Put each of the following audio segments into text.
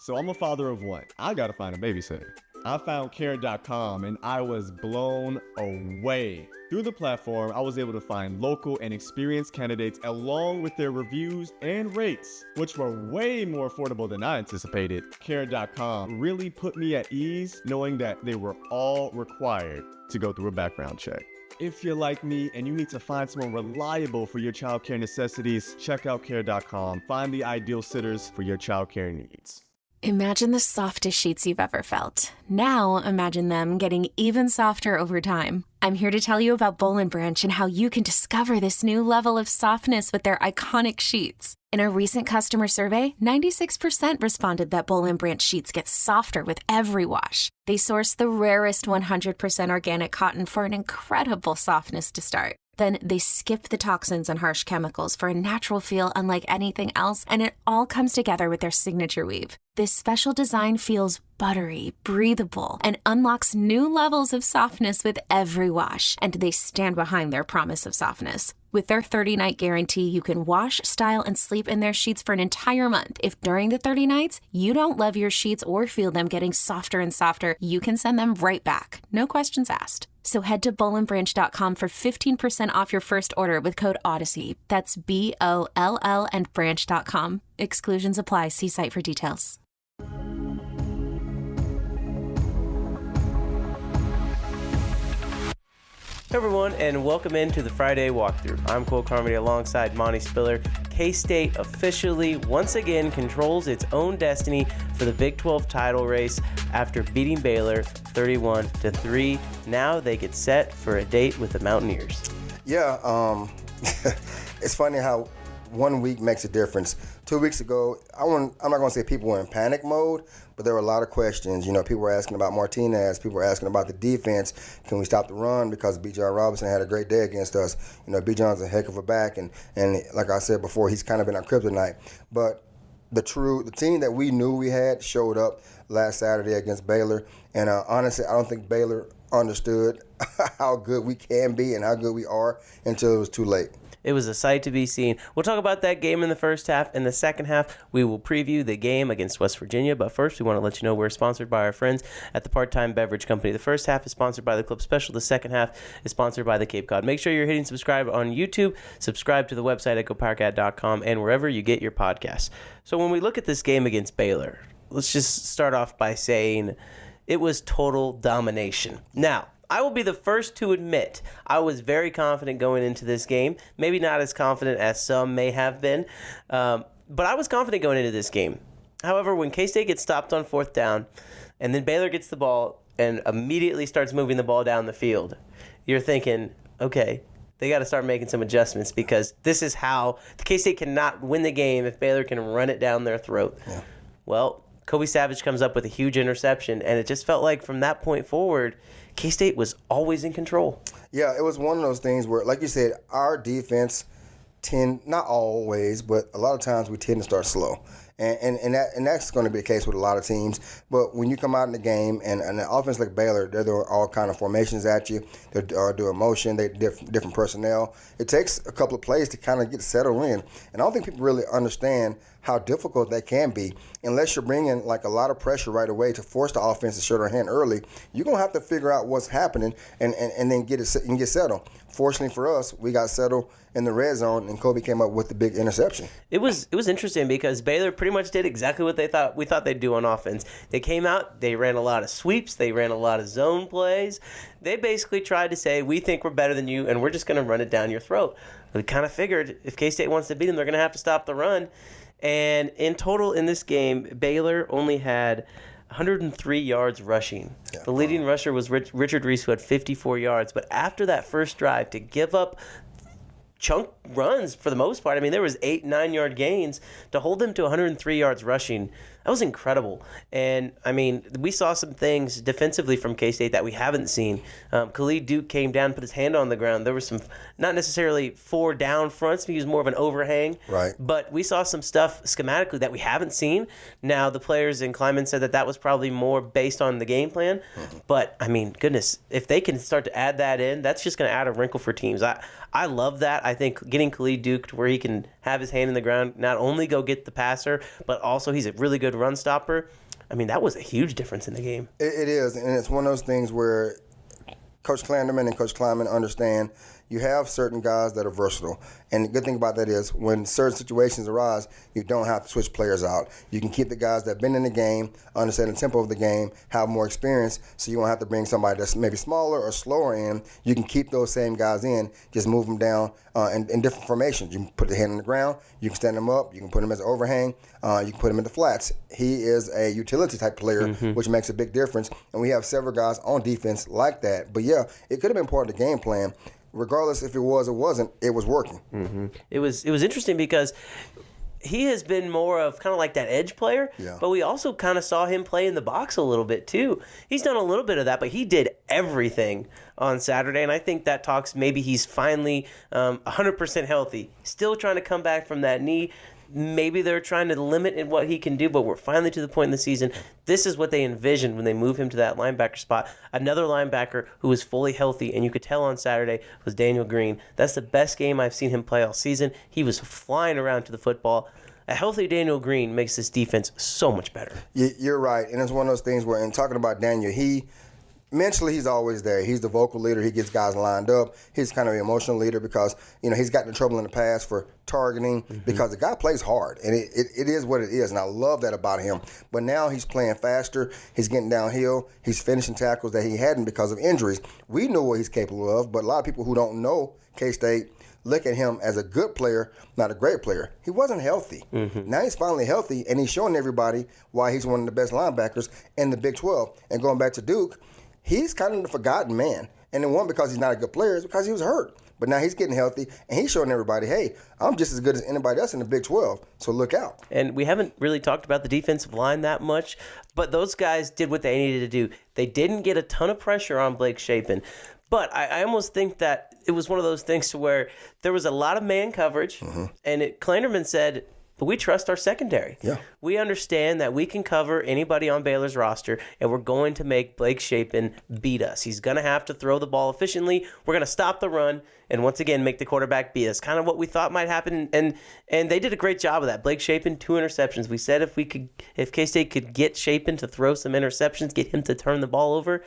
So I'm a father of one. I gotta find a babysitter. I found Care.com and I was blown away. Through the platform, I was able to find local and experienced candidates along with their reviews and rates, which were way more affordable than I anticipated. Care.com really put me at ease knowing that they were all required to go through a background check. If you're like me and you need to find someone reliable for your childcare necessities, check out Care.com. Find the ideal sitters for your childcare needs. Imagine the softest sheets you've ever felt. Now imagine them getting even softer over time. I'm here to tell you about Boll & Branch and how you can discover this new level of softness with their iconic sheets. In a recent customer survey, 96% responded that Boll & Branch sheets get softer with every wash. They source the rarest 100% organic cotton for an incredible softness to start. Then they skip the toxins and harsh chemicals for a natural feel unlike anything else, and it all comes together with their signature weave. This special design feels buttery, breathable, and unlocks new levels of softness with every wash, and they stand behind their promise of softness. With their 30-night guarantee, you can wash, style, and sleep in their sheets for an entire month. If during the 30 nights, you don't love your sheets or feel them getting softer and softer, you can send them right back. No questions asked. So head to bollandbranch.com for 15% off your first order with code Odyssey. That's BOLL and branch.com. Exclusions apply. See site for details. Hey everyone, and welcome into the Friday Walkthrough. I'm Cole Carmody alongside Monty Spiller. K-State officially, once again, controls its own destiny for the Big 12 title race after beating Baylor 31-3. Now they get set for a date with the Mountaineers. Yeah, it's funny how 1 week makes a difference. 2 weeks ago, I'm not going to say people were in panic mode, but there were a lot of questions. You know, people were asking about Martinez. People were asking about the defense. Can we stop the run? Because Bijan Robinson had a great day against us. You know, Bijan's a heck of a back, and like I said before, he's kind of been our kryptonite. But the team that we knew we had showed up last Saturday against Baylor. And honestly, I don't think Baylor understood how good we can be and how good we are until it was too late. It was a sight to be seen. We'll talk about that game in the first half. In the second half, we will preview the game against West Virginia. But first, we want to let you know we're sponsored by our friends at the Part-Time Beverage Company. The first half is sponsored by the Club Special. The second half is sponsored by the Cape Cod. Make sure you're hitting subscribe on YouTube. Subscribe to the website at GoPowerCat.com and wherever you get your podcasts. So when we look at this game against Baylor, let's just start off by saying it was total domination. Now, I will be the first to admit I was very confident going into this game. Maybe not as confident as some may have been, but I was confident going into this game. However, when K-State gets stopped on fourth down and then Baylor gets the ball and immediately starts moving the ball down the field, you're thinking, okay, they got to start making some adjustments because this is how K-State cannot win the game if Baylor can run it down their throat. Yeah. Well, Kobe Savage comes up with a huge interception, and it just felt like from that point forward, K-State was always in control. Yeah, it was one of those things where, like you said, our defense not always, but a lot of times we tend to start slow. And that's going to be the case with a lot of teams. But when you come out in the game and an offense like Baylor, they're doing all kind of formations at you. They're doing motion. They different personnel. It takes a couple of plays to kind of get settled in. And I don't think people really understand how difficult that can be. Unless you're bringing like a lot of pressure right away to force the offense to show their hand early, you're going to have to figure out what's happening and then get settled. Fortunately for us, we got settled in the red zone, and Kobe came up with the big interception. It was interesting because Baylor pretty much did exactly what we thought they'd do on offense. They came out, they ran a lot of sweeps, they ran a lot of zone plays. They basically tried to say, we think we're better than you, and we're just going to run it down your throat. We kind of figured if K-State wants to beat them, they're going to have to stop the run. And in total in this game, Baylor only had 103 yards rushing. Yeah. The leading rusher was Richard Reese, who had 54 yards. But after that first drive, to give up chunk runs for the most part, I mean, there was 8-9 yard gains. To hold them to 103 yards rushing, that was incredible. And, I mean, we saw some things defensively from K-State that we haven't seen. Khalid Duke came down, put his hand on the ground. There was some, not necessarily 4 down fronts, he was more of an overhang. Right. But we saw some stuff schematically that we haven't seen. Now, the players in Kleiman said that was probably more based on the game plan. Mm-hmm. But, I mean, goodness, if they can start to add that in, that's just going to add a wrinkle for teams. I love that. I think getting getting Khalid Duke to where he can have his hand in the ground, not only go get the passer, but also he's a really good run stopper. I mean, that was a huge difference in the game. It is, and it's one of those things where Coach Klanderman and Coach Kleinman understand you have certain guys that are versatile. And the good thing about that is when certain situations arise, you don't have to switch players out. You can keep the guys that have been in the game, understand the tempo of the game, have more experience, so you won't have to bring somebody that's maybe smaller or slower in. You can keep those same guys in, just move them down in different formations. You can put the hand on the ground, you can stand them up, you can put them as an overhang, you can put them in the flats. He is a utility type player, which makes a big difference. And we have several guys on defense like that. But yeah, it could have been part of the game plan. Regardless if it was or wasn't, it was working. Mm-hmm. It was interesting because he has been more of kind of like that edge player, but we also kind of saw him play in the box a little bit too. He's done a little bit of that, but he did everything on Saturday, and I think that talks maybe he's finally 100% healthy. Still trying to come back from that knee. Maybe they're trying to limit in what he can do, but we're finally to the point in the season. This is what they envisioned when they moved him to that linebacker spot. Another linebacker who was fully healthy, and you could tell on Saturday, was Daniel Green. That's the best game I've seen him play all season. He was flying around to the football. A healthy Daniel Green makes this defense so much better. You're right, and it's one of those things where, in talking about Daniel, mentally, he's always there. He's the vocal leader. He gets guys lined up. He's kind of an emotional leader because, he's gotten in trouble in the past for targeting because the guy plays hard. And it is what it is, and I love that about him. But now he's playing faster. He's getting downhill. He's finishing tackles that he hadn't because of injuries. We know what he's capable of, but a lot of people who don't know K-State look at him as a good player, not a great player. He wasn't healthy. Now he's finally healthy, and he's showing everybody why he's one of the best linebackers in the Big 12. And going back to Duke, he's kind of the forgotten man. And it wasn't because he's not a good player, it's because he was hurt. But now he's getting healthy, and he's showing everybody, hey, I'm just as good as anybody else in the Big 12, so look out. And we haven't really talked about the defensive line that much, but those guys did what they needed to do. They didn't get a ton of pressure on Blake Shapen, but I almost think that it was one of those things to where there was a lot of man coverage, and Klanderman said, but we trust our secondary. Yeah. We understand that we can cover anybody on Baylor's roster, and we're going to make Blake Shapen beat us. He's going to have to throw the ball efficiently. We're going to stop the run, and once again, make the quarterback beat us. Kind of what we thought might happen, and they did a great job of that. Blake Shapen, 2 interceptions. We said if K-State could get Shapen to throw some interceptions, get him to turn the ball over,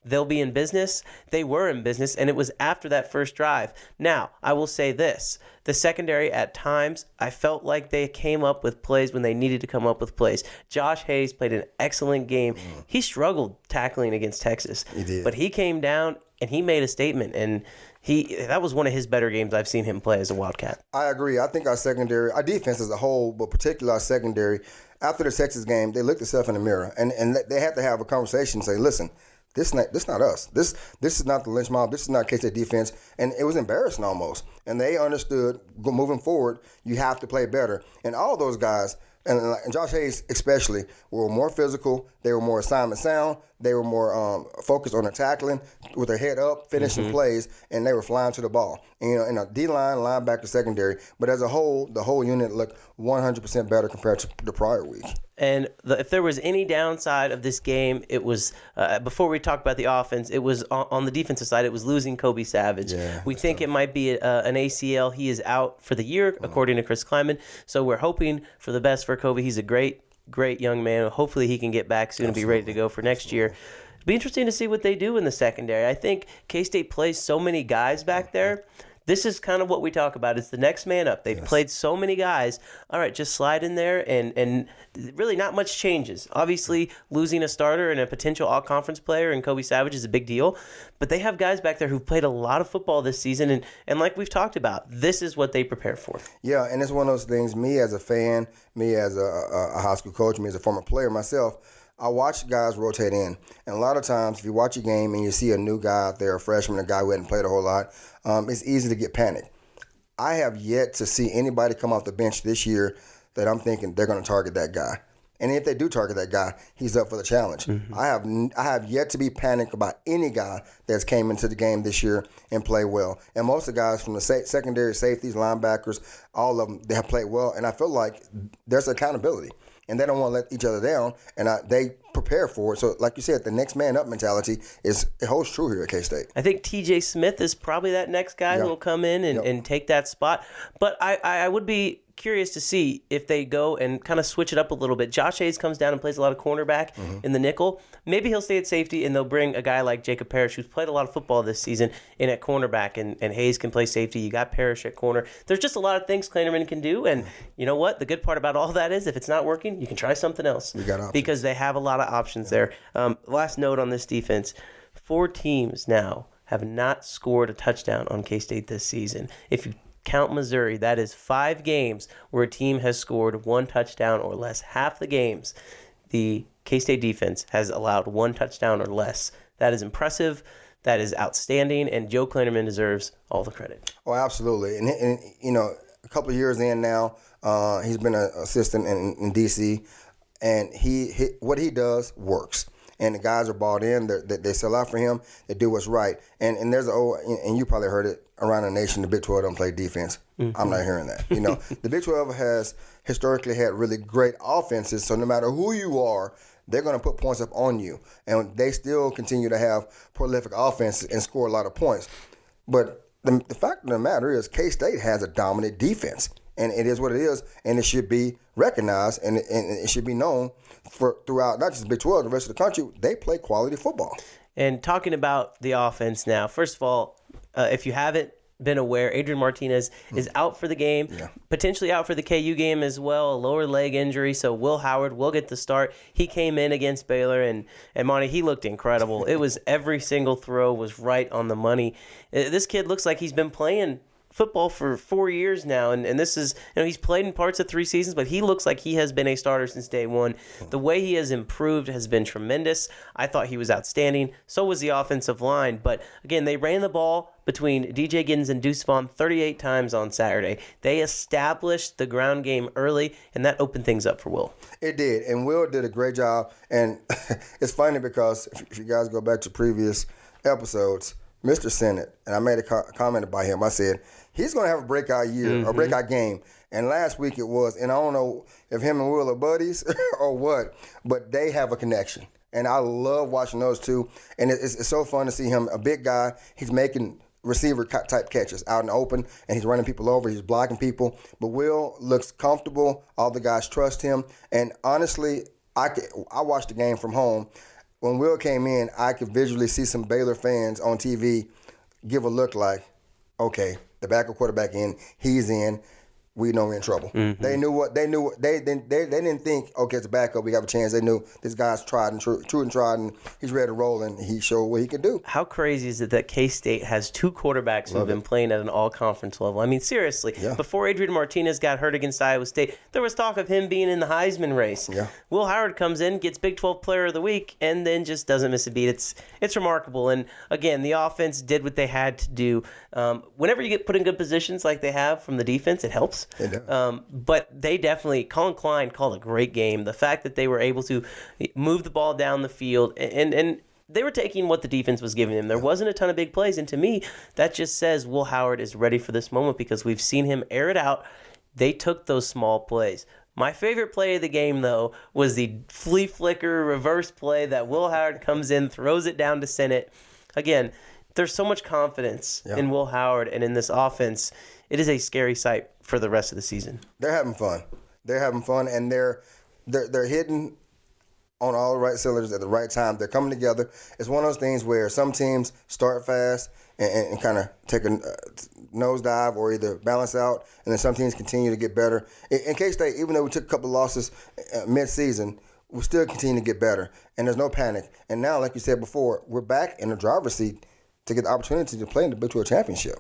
they'll be in business. They were in business, and it was after that first drive. Now, I will say this. The secondary, at times, I felt like they came up with plays when they needed to come up with plays. Josh Hayes played an excellent game. He struggled tackling against Texas. He did. But he came down, and he made a statement, and that was one of his better games I've seen him play as a Wildcat. I agree. I think our secondary, our defense as a whole, but particularly our secondary, after the Texas game, they looked themselves in the mirror, and they had to have a conversation and say, listen, This is not us. This is not the lynch mob. This is not K-State defense. And it was embarrassing almost. And they understood moving forward, you have to play better. And all those guys, and Josh Hayes especially, were more physical. They were more assignment sound. They were more focused on their tackling with their head up, finishing plays, and they were flying to the ball. And, in a D-line, linebacker, secondary. But as a whole, the whole unit looked 100% better compared to the prior week. And if there was any downside of this game, it was, before we talk about the offense, it was on the defensive side, it was losing Kobe Savage. Yeah, we think it might be an ACL. He is out for the year, according to Chris Kleinman. So we're hoping for the best for Kobe. He's a great young man. Hopefully he can get back soon and be ready to go for next year. It'll be interesting to see what they do in the secondary. I think K-State plays so many guys back there. This is kind of what we talk about. It's the next man up. They've played so many guys. All right, just slide in there, and really not much changes. Obviously, losing a starter and a potential all-conference player in Kobe Savage is a big deal, but they have guys back there who've played a lot of football this season, and like we've talked about, this is what they prepare for. Yeah, and it's one of those things, me as a fan, me as a high school coach, me as a former player myself, I watch guys rotate in. And a lot of times, if you watch a game and you see a new guy out there, a freshman, a guy who hadn't played a whole lot, it's easy to get panicked. I have yet to see anybody come off the bench this year that I'm thinking they're going to target that guy. And if they do target that guy, he's up for the challenge. I have yet to be panicked about any guy that's came into the game this year and played well. And most of the guys from the secondary safeties, linebackers, all of them, they have played well. And I feel like there's accountability. and they don't want to let each other down, and they prepare for it. So, like you said, the next man up mentality it holds true here at K-State. I think TJ Smith is probably that next guy who will come in and take that spot. But I would be curious to see if they go and kind of switch it up a little bit. Josh Hayes comes down and plays a lot of cornerback in the nickel. Maybe he'll stay at safety, and they'll bring a guy like Jacob Parrish, who's played a lot of football this season, in at cornerback, and Hayes can play safety. You got Parrish at corner. There's just a lot of things Kleinerman can do, and you know what? The good part about all that is if it's not working, you can try something else. You got options. Because they have a lot of options there. Last note on this defense, 4 teams now have not scored a touchdown on K-State this season. If you count Missouri, that is 5 games where a team has scored 1 touchdown or less. Half the games, the K-State defense has allowed 1 touchdown or less. That is impressive. That is outstanding, and Joe Kleinerman deserves all the credit. Oh, absolutely. And you know, a couple of years in now, he's been an assistant in D.C., and what he does works. And the guys are bought in. They sell out for him. They do what's right. And there's and you probably heard it around the nation, the Big 12 don't play defense. I'm not hearing that. You know, the Big 12 has historically had really great offenses, so no matter who you are, they're going to put points up on you. And they still continue to have prolific offenses and score a lot of points. But the fact of the matter is K-State has a dominant defense. And it is what it is, and it should be recognized, and it should be known throughout not just the Big 12, the rest of the country. They play quality football. And talking about the offense now, first of all, if you haven't been aware, Adrian Martinez is out for the game, potentially out for the KU game as well, a lower leg injury, so Will Howard will get the start. He came in against Baylor, and Monty, he looked incredible. It was every single throw was right on the money. This kid looks like he's been playing football for 4 years now, and this is, you know, he's played in parts of 3 seasons, but he looks like he has been a starter since day one. The way he has improved has been tremendous. I thought he was outstanding. So was the offensive line, but again, they ran the ball between DJ Giddens and Deuce Vaughn 38 times on Saturday. They established the ground game early, and that opened things up for Will. It did, and Will did a great job. And it's funny because if you guys go back to previous episodes, Mr. Sennett, and I made a comment about him. I said, he's going to have a breakout year or breakout game. And last week it was, and I don't know if him and Will are buddies or what, but they have a connection. And I love watching those two. And it's so fun to see him, a big guy. He's making receiver-type catches out in the open, and he's running people over. He's blocking people. But Will looks comfortable. All the guys trust him. And honestly, I watched the game from home. When Will came in, I could visually see some Baylor fans on TV give a look like, okay, the backup quarterback in, he's in. We know we're in trouble. They knew what they didn't think, okay, it's a backup, we have a chance. They knew this guy's true and tried, and he's ready to roll, and he showed what he could do. How crazy is it that K-State has 2 quarterbacks who have been playing at an all-conference level? I mean, seriously, before Adrian Martinez got hurt against Iowa State, there was talk of him being in the Heisman race. Will Howard comes in, gets Big 12 Player of the Week, and then just doesn't miss a beat. It's remarkable. And again, the offense did what they had to do. Whenever you get put in good positions like they have from the defense, it helps. But they definitely, Colin Klein called a great game. The fact that they were able to move the ball down the field and they were taking what the defense was giving them. There wasn't a ton of big plays. And to me, that just says Will Howard is ready for this moment because we've seen him air it out. They took those small plays. My favorite play of the game, though, was the flea flicker reverse play that Will Howard comes in, throws it down to Sennett. Again, there's so much confidence in Will Howard and in this offense. It is a scary sight for the rest of the season. They're having fun, and they're hitting on all the right cylinders at the right time. They're coming together. It's one of those things where some teams start fast and kind of take a nosedive or either balance out, and then some teams continue to get better. In K-State, even though we took a couple losses mid-season, we still continue to get better, and there's no panic. And now, like you said before, we're back in the driver's seat to get the opportunity to play in the Big 12 championship.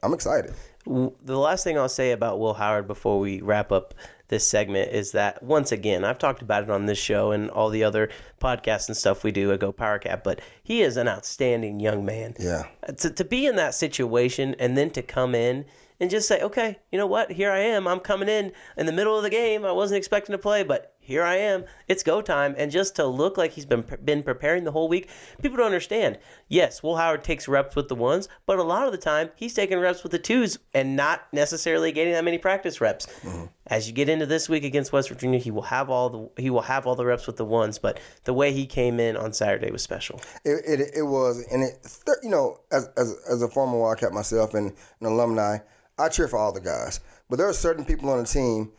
I'm excited. The last thing I'll say about Will Howard before we wrap up this segment is that, once again, I've talked about it on this show and all the other podcasts and stuff we do at Go PowerCat, but he is an outstanding young man. Yeah. To be in that situation and then to come in and just say, okay, you know what? Here I am. I'm coming in the middle of the game. I wasn't expecting to play, but here I am. It's go time. And just to look like he's been preparing the whole week, people don't understand. Yes, Will Howard takes reps with the ones, but a lot of the time he's taking reps with the twos and not necessarily getting that many practice reps. Mm-hmm. As you get into this week against West Virginia, he will have all the reps with the ones, but the way he came in on Saturday was special. It was, and as a former Wildcat myself and an alumni, I cheer for all the guys. But there are certain people on the team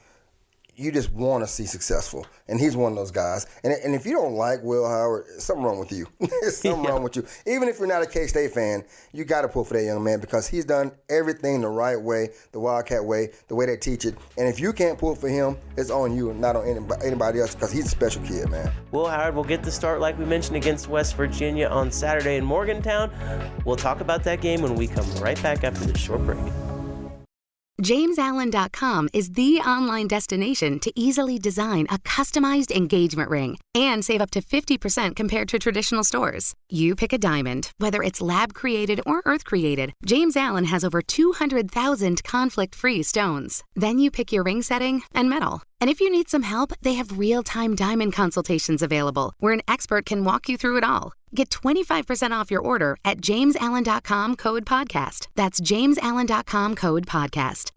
you just want to see successful, and he's one of those guys. And if you don't like Will Howard, something wrong with you. There's something wrong with you. Even if you're not a K-State fan, you got to pull for that young man because he's done everything the right way, the Wildcat way, the way they teach it. And if you can't pull for him, it's on you, not on anybody else, because he's a special kid, man. Will Howard will get the start, like we mentioned, against West Virginia on Saturday in Morgantown. We'll talk about that game when we come right back after this short break. JamesAllen.com is the online destination to easily design a customized engagement ring and save up to 50% compared to traditional stores. You pick a diamond, whether it's lab-created or earth-created, James Allen has over 200,000 conflict-free stones. Then you pick your ring setting and metal. And if you need some help, they have real-time diamond consultations available where an expert can walk you through it all. Get 25% off your order at JamesAllen.com code podcast. That's JamesAllen.com code podcast.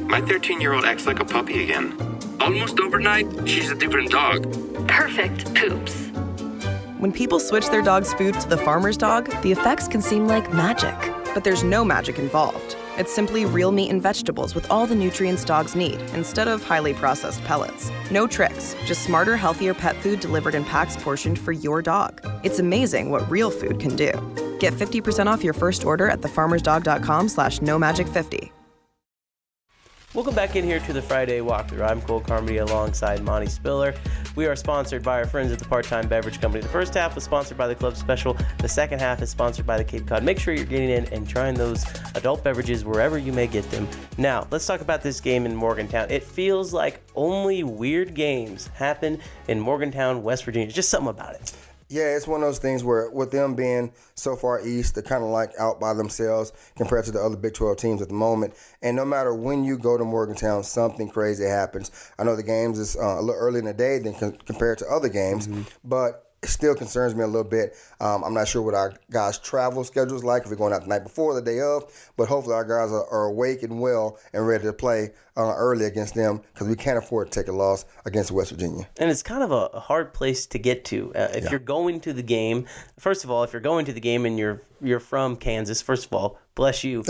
My 13-year-old acts like a puppy again. Almost overnight, she's a different dog. Perfect poops. When people switch their dog's food to the farmer's dog, the effects can seem like magic. But there's no magic involved. It's simply real meat and vegetables with all the nutrients dogs need, instead of highly processed pellets. No tricks, just smarter, healthier pet food delivered in packs portioned for your dog. It's amazing what real food can do. Get 50% off your first order at thefarmersdog.com/nomagicFifty. Welcome back in here to the Friday Walkthrough. I'm Cole Carmody alongside Monty Spiller. We are sponsored by our friends at the Part-Time Beverage Company. The first half was sponsored by the Club Special. The second half is sponsored by the Cape Cod. Make sure you're getting in and trying those adult beverages wherever you may get them. Now, let's talk about this game in Morgantown. It feels like only weird games happen in Morgantown, West Virginia. Just something about it. Yeah, it's one of those things where with them being so far east, they're kind of like out by themselves compared to the other Big 12 teams at the moment. And no matter when you go to Morgantown, something crazy happens. I know the games is a little early in the day than compared to other games, but it still concerns me a little bit. I'm not sure what our guys' travel schedule is like, if we're going out the night before, the day of, but hopefully our guys are awake and well and ready to play early against them because we can't afford to take a loss against West Virginia. And it's kind of a hard place to get to. If you're going to the game, first of all, if you're going to the game and you're from Kansas, first of all, bless you.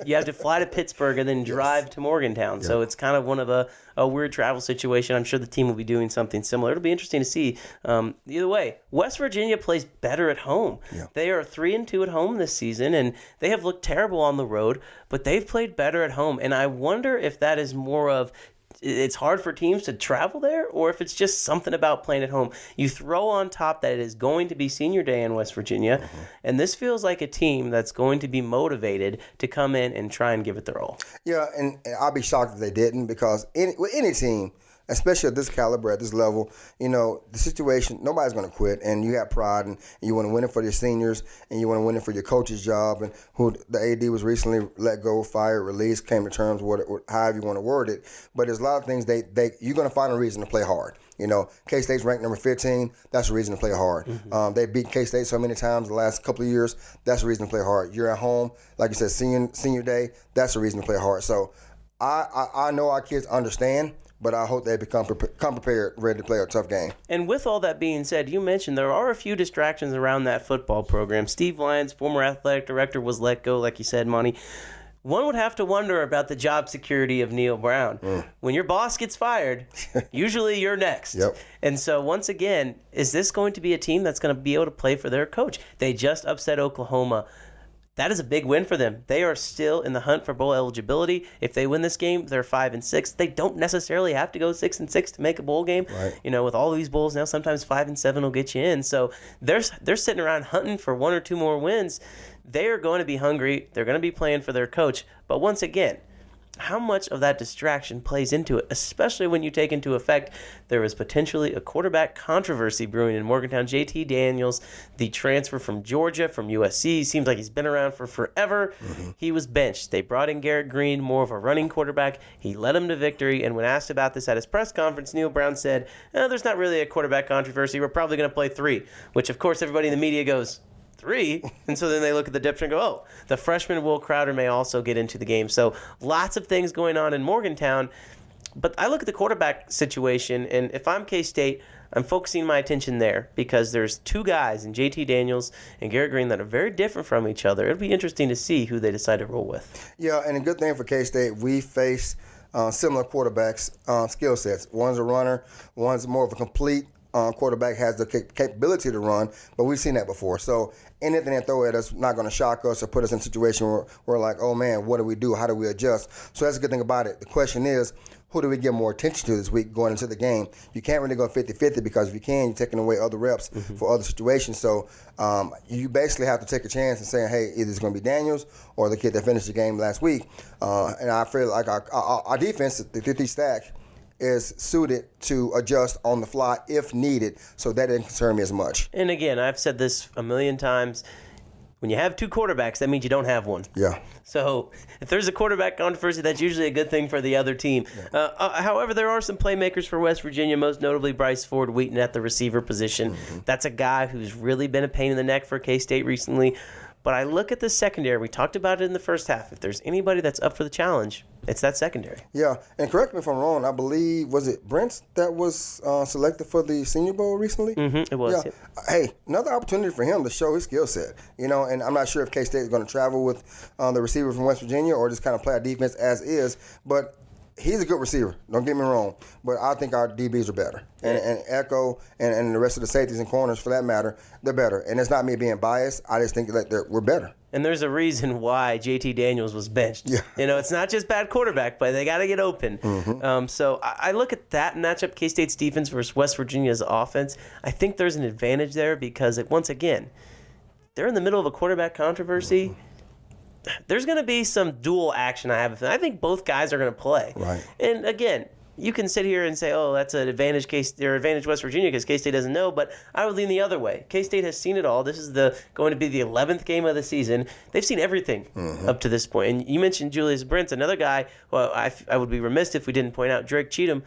You have to fly to Pittsburgh and then drive to Morgantown. Yep. So it's kind of one of a weird travel situation. I'm sure the team will be doing something similar. It'll be interesting to see. Either way, West Virginia plays better at home. Yeah. They are 3-2 at home this season, and they have looked terrible on the road, but they've played better at home. And I wonder if that is more of it's hard for teams to travel there, or if it's just something about playing at home. You throw on top that it is going to be senior day in West Virginia, and this feels like a team that's going to be motivated to come in and try and give it their all. Yeah, and I'll be shocked if they didn't, because with any team, especially at this caliber, at this level, the situation, nobody's going to quit, and you have pride, and you want to win it for your seniors, and you want to win it for your coach's job, and who the AD was recently let go, fired, released, came to terms, however you want to word it. But there's a lot of things you're going to find a reason to play hard. K-State's ranked number 15. That's a reason to play hard. Mm-hmm. They beat K-State so many times the last couple of years. That's a reason to play hard. You're at home, like you said, senior day. That's a reason to play hard. So I know our kids understand, but I hope they come prepared, ready to play a tough game. And with all that being said, you mentioned there are a few distractions around that football program. Steve Lyons, former athletic director, was let go, like you said, Monty. One would have to wonder about the job security of Neil Brown. When your boss gets fired, usually you're next. Yep. And so once again, is this going to be a team that's going to be able to play for their coach? They just upset Oklahoma. That is a big win for them. They are still in the hunt for bowl eligibility. If they win this game, they're 5-6. They don't necessarily have to go 6-6 to make a bowl game. Right. With all these bowls now, sometimes 5-7 will get you in. So they're sitting around hunting for one or two more wins. They are going to be hungry. They're going to be playing for their coach. But once again, how much of that distraction plays into it, especially when you take into effect there is potentially a quarterback controversy brewing in Morgantown. JT Daniels, the transfer from Georgia, from USC, seems like he's been around for forever. He was benched. They brought in Garrett Green, more of a running quarterback. He led him to victory, and when asked about this at his press conference, Neil Brown said, there's not really a quarterback controversy. We're probably going to play 3, which, of course, everybody in the media goes, 3? And so then they look at the depth and go, oh, the freshman Will Crowder may also get into the game. So lots of things going on in Morgantown. But I look at the quarterback situation, and if I'm K-State, I'm focusing my attention there because there's 2 guys in JT Daniels and Garrett Green that are very different from each other. It'll be interesting to see who they decide to roll with. Yeah, and a good thing for K-State, we face similar quarterbacks skill sets. One's a runner, one's more of a complete quarterback, has the capability to run, but we've seen that before. So anything they throw at us not going to shock us or put us in a situation where we're like, oh man, what do we do? How do we adjust? So that's a good thing about it. The question is, who do we give more attention to this week going into the game? You can't really go 50-50 because if you can, you're taking away other reps for other situations. So you basically have to take a chance and say, hey, either it's going to be Daniels or the kid that finished the game last week. And I feel like our defense, the 50 stack, is suited to adjust on the fly if needed. So that didn't concern me as much. And again, I've said this a million times. When you have 2 quarterbacks, that means you don't have one. Yeah. So if there's a quarterback controversy, that's usually a good thing for the other team. Yeah. However, there are some playmakers for West Virginia, most notably Bryce Ford Wheaton at the receiver position. That's a guy who's really been a pain in the neck for K-State recently. But I look at the secondary. We talked about it in the first half. If there's anybody that's up for the challenge, it's that secondary. Yeah, and correct me if I'm wrong. I believe, was it Brents that was selected for the Senior Bowl recently? It was. Yeah. Hey, another opportunity for him to show his skill set. And I'm not sure if K-State is going to travel with the receiver from West Virginia or just kind of play our defense as is. But he's a good receiver. Don't get me wrong. But I think our DBs are better. And Echo and the rest of the safeties and corners, for that matter, they're better. And it's not me being biased. I just think that we're better. And there's a reason why JT Daniels was benched. Yeah. It's not just bad quarterback play. They got to get open. So I look at that matchup, K-State's defense versus West Virginia's offense. I think there's an advantage there because, once again, they're in the middle of a quarterback controversy. There's going to be some dual action, I think both guys are going to play. Right. And, again, you can sit here and say, oh, that's an advantage advantage West Virginia because K-State doesn't know, but I would lean the other way. K-State has seen it all. This is going to be the 11th game of the season. They've seen everything up to this point. And you mentioned Julius Brents, another guy. Well, I would be remiss if we didn't point out Drake Cheatham,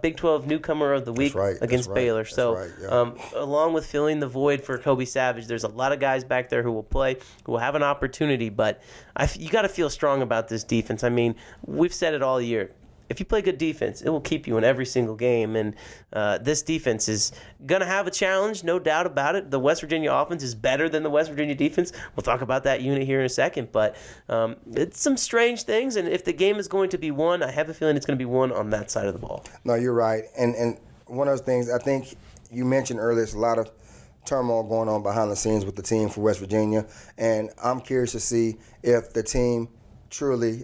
Big 12 newcomer of the week against Baylor. So along with filling the void for Kobe Savage, there's a lot of guys back there who will play, who will have an opportunity. But you got to feel strong about this defense. I mean, we've said it all year. If you play good defense, it will keep you in every single game. And this defense is going to have a challenge, no doubt about it. The West Virginia offense is better than the West Virginia defense. We'll talk about that unit here in a second. But it's some strange things. And if the game is going to be won, I have a feeling it's going to be won on that side of the ball. No, you're right. And one of those things, I think you mentioned earlier, there's a lot of turmoil going on behind the scenes with the team for West Virginia. And I'm curious to see if the team truly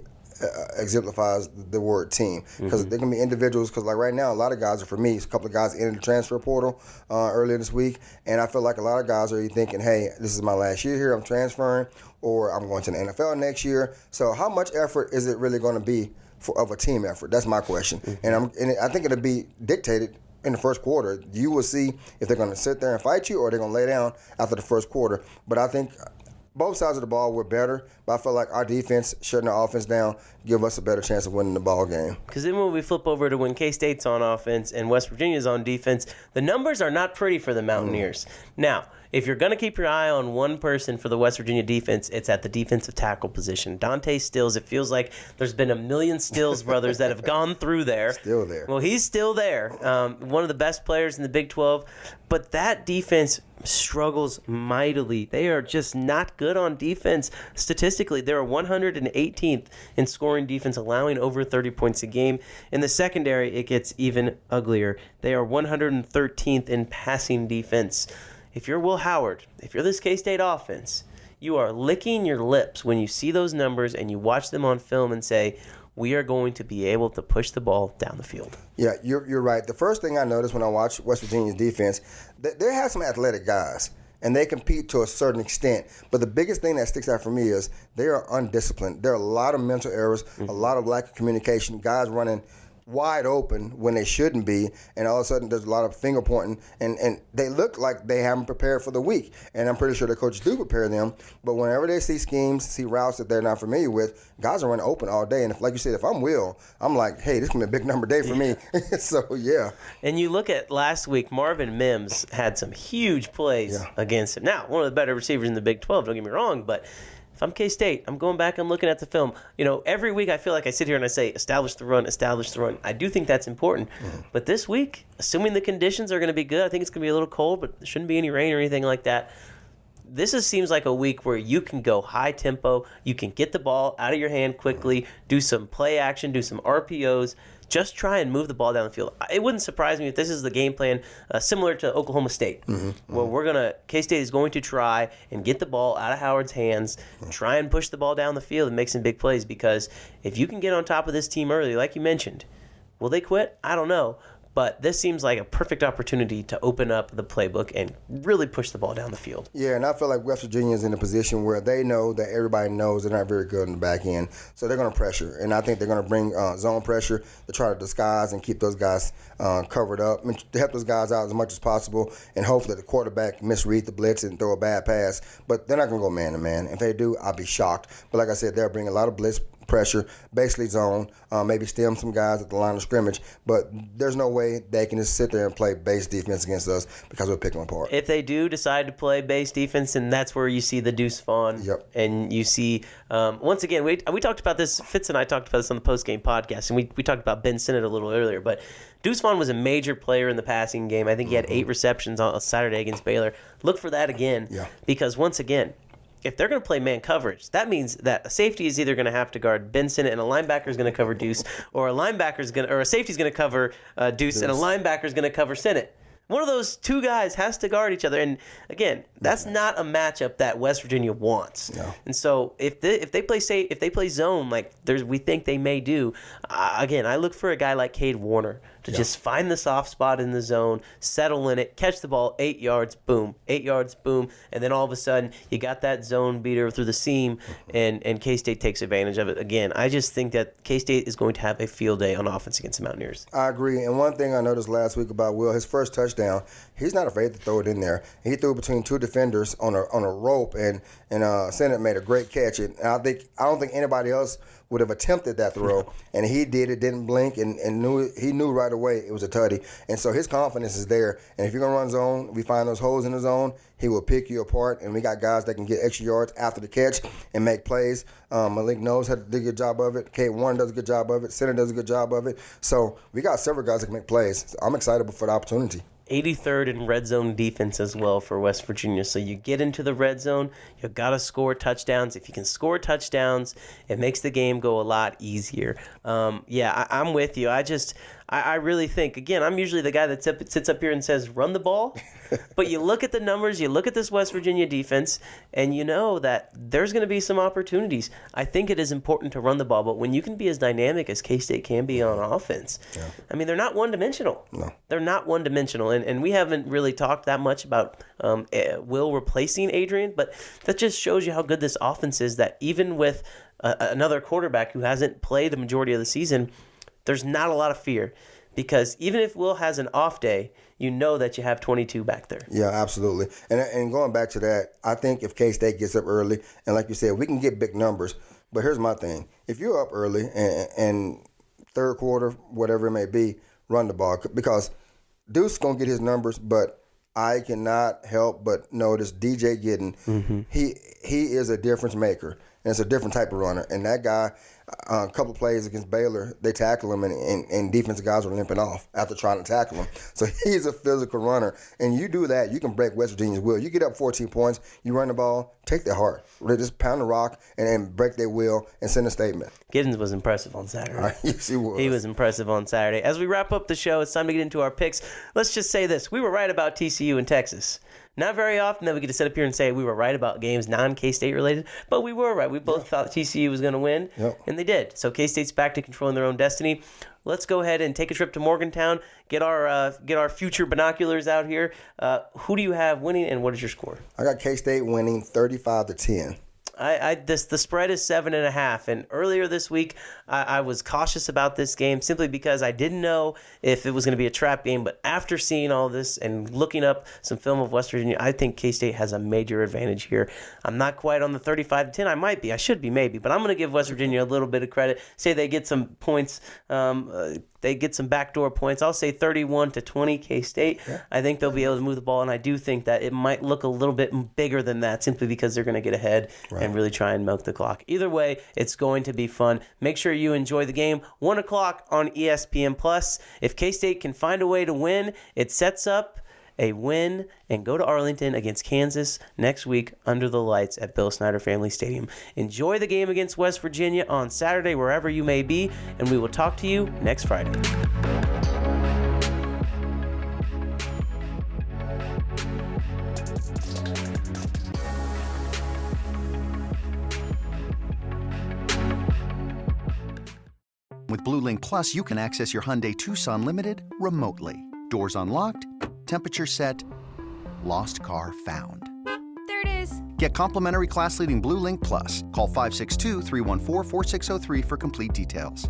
exemplifies the word team, because there can be individuals, because like right now a lot of guys are, for me, a couple of guys entered the transfer portal earlier this week, and I feel like a lot of guys are thinking, hey, this is my last year here, I'm transferring, or I'm going to the NFL next year. So how much effort is it really going to be of a team effort? That's my question. And I think it'll be dictated in the first quarter. You will see if they're going to sit there and fight you or they're going to lay down after the first quarter. But I think both sides of the ball were better, but I feel like our defense shutting our offense down give us a better chance of winning the ball game. Because then when we flip over to when K-State's on offense and West Virginia's on defense, the numbers are not pretty for the Mountaineers. Now, if you're going to keep your eye on one person for the West Virginia defense, it's at the defensive tackle position. Dante Stills, it feels like there's been a million Stills brothers that have gone through there. Still there. Well, he's still there. One of the best players in the Big 12. But that defense struggles mightily. They are just not good on defense. Statistically, they're 118th in scoring defense, allowing over 30 points a game. In the secondary, it gets even uglier. They are 113th in passing defense. If you're Will Howard, if you're this K-State offense, you are licking your lips when you see those numbers and you watch them on film and say, we are going to be able to push the ball down the field. Yeah, you're right. The first thing I noticed when I watched West Virginia's defense, they have some athletic guys. and they compete to a certain extent. But the biggest thing that sticks out for me is they are undisciplined. There are a lot of mental errors, a lot of lack of communication, guys running wide open when they shouldn't be, and all of a sudden there's a lot of finger pointing, and they look like they haven't prepared for the week. And I'm pretty sure the coaches do prepare them, but whenever they see schemes, see routes that they're not familiar with, guys are running open all day. And if, like you said, if I'm Will, I'm like, hey, this is going to be a big number day for me. So, yeah. And you look at last week, Marvin Mims had some huge plays against him. Now, one of the better receivers in the Big 12, don't get me wrong, but if I'm K-State, I'm going back, I'm looking at the film. You know, every week I feel like I sit here and I say, establish the run, establish the run. I do think that's important. But this week, assuming the conditions are going to be good, I think it's going to be a little cold, but there shouldn't be any rain or anything like that. This seems like a week where you can go high tempo, you can get the ball out of your hand quickly, do some play action, do some RPOs, just try and move the ball down the field. It wouldn't surprise me if this is the game plan similar to Oklahoma State, where K-State is going to try and get the ball out of Howard's hands, try and push the ball down the field and make some big plays, because if you can get on top of this team early, like you mentioned, will they quit? I don't know. But this seems like a perfect opportunity to open up the playbook and really push the ball down the field. Yeah, and I feel like West Virginia is in a position where they know that everybody knows they're not very good in the back end. So they're going to pressure. And I think they're going to bring zone pressure to try to disguise and keep those guys covered up. I mean, to help those guys out as much as possible and hope that the quarterback misread the blitz and throw a bad pass. But they're not going to go man-to-man. If they do, I'll be shocked. But like I said, they'll bring a lot of blitz pressure, basically zone, maybe stem some guys at the line of scrimmage, but there's no way they can just sit there and play base defense against us because we'll pick them apart. If they do decide to play base defense, and that's where you see the Deuce Vaughn, and you see, once again, we talked about this, Fitz and I talked about this on the post-game podcast, and we talked about Ben Sinnott a little earlier, but Deuce Vaughn was a major player in the passing game. I think he had 8 receptions on Saturday against Baylor. Look for that again, because once again, if they're going to play man coverage, that means that a safety is either going to have to guard Ben Sinnott and a linebacker is going to cover Deuce, or a safety is going to cover Deuce and a linebacker is going to cover Sinnott. One of those two guys has to guard each other, and again, that's not a matchup that West Virginia wants. No. And so if they play zone like we think they may do, again, I look for a guy like Cade Warner to just find the soft spot in the zone, settle in it, catch the ball 8 yards, boom, 8 yards, boom, and then all of a sudden you got that zone beater through the seam, and K-State takes advantage of it. Again, I just think that K-State is going to have a field day on offense against the Mountaineers. I agree, and one thing I noticed last week about Will, his first touchdown, he's not afraid to throw it in there. He threw between 2 defenders on a rope, and Sinnott made a great catch. And I don't think anybody else would have attempted that throw, and he did it, didn't blink, and knew right away it was a tutty. And so his confidence is there. And if you're going to run zone, we find those holes in the zone, he will pick you apart. And we got guys that can get extra yards after the catch and make plays. Malik Knowles did a good job of it. Cade Warren does a good job of it. Sinnott does a good job of it. So we got several guys that can make plays. So I'm excited for the opportunity. 83rd in red zone defense as well for West Virginia. So you get into the red zone, you've got to score touchdowns. If you can score touchdowns, it makes the game go a lot easier. I'm with you. I really think, again, I'm usually the guy that sits up here and says, run the ball. But you look at the numbers, you look at this West Virginia defense, and you know that there's going to be some opportunities. I think it is important to run the ball, but when you can be as dynamic as K-State can be on offense, I mean, they're not one-dimensional. No. They're not one-dimensional, and we haven't really talked that much about Will replacing Adrian, but that just shows you how good this offense is, that even with another quarterback who hasn't played the majority of the season, there's not a lot of fear, because even if Will has an off day, you know that you have 22 back there. Yeah, absolutely. And going back to that, I think if K-State gets up early, and like you said, we can get big numbers, but here's my thing. If you're up early and third quarter, whatever it may be, run the ball, because Deuce going to get his numbers, but I cannot help but notice DJ Gittin, he is a difference maker, and it's a different type of runner. And that guy, a couple of plays against Baylor, they tackle him, and defensive guys were limping off after trying to tackle him. So he's a physical runner. And you do that, you can break West Virginia's will. You get up 14 points, you run the ball, take their heart. They just pound the rock and break their will and send a statement. Giddens was impressive on Saturday. Yes, he was. He was impressive on Saturday. As we wrap up the show, it's time to get into our picks. Let's just say this. We were right about TCU in Texas. Not very often that we get to sit up here and say we were right about games non-K-State related, but we were right. We both thought TCU was going to win. Yep. and they did. So K-State's back to controlling their own destiny. Let's go ahead and take a trip to Morgantown, get our future binoculars out here. Who do you have winning, and what is your score? I got K-State winning 35-10. The spread is 7.5, and earlier this week I was cautious about this game simply because I didn't know if it was going to be a trap game. But after seeing all this and looking up some film of West Virginia, I think K-State has a major advantage here. I'm not quite on the 35-10. I might be. I should be maybe, but I'm going to give West Virginia a little bit of credit. Say they get some points. They get some backdoor points. I'll say 31-20 K-State. Yeah. I think they'll be able to move the ball, and I do think that it might look a little bit bigger than that simply because they're going to get ahead and really try and milk the clock. Either way, it's going to be fun. Make sure you enjoy the game. 1 o'clock on ESPN+. If K-State can find a way to win, it sets up a win and go to Arlington against Kansas next week under the lights at Bill Snyder Family Stadium. Enjoy the game against West Virginia on Saturday, wherever you may be, and we will talk to you next Friday. With Blue Link Plus, you can access your Hyundai Tucson Limited remotely. Doors unlocked, temperature set, lost car found. There it is. Get complimentary class-leading Blue Link Plus. Call 562-314-4603 for complete details.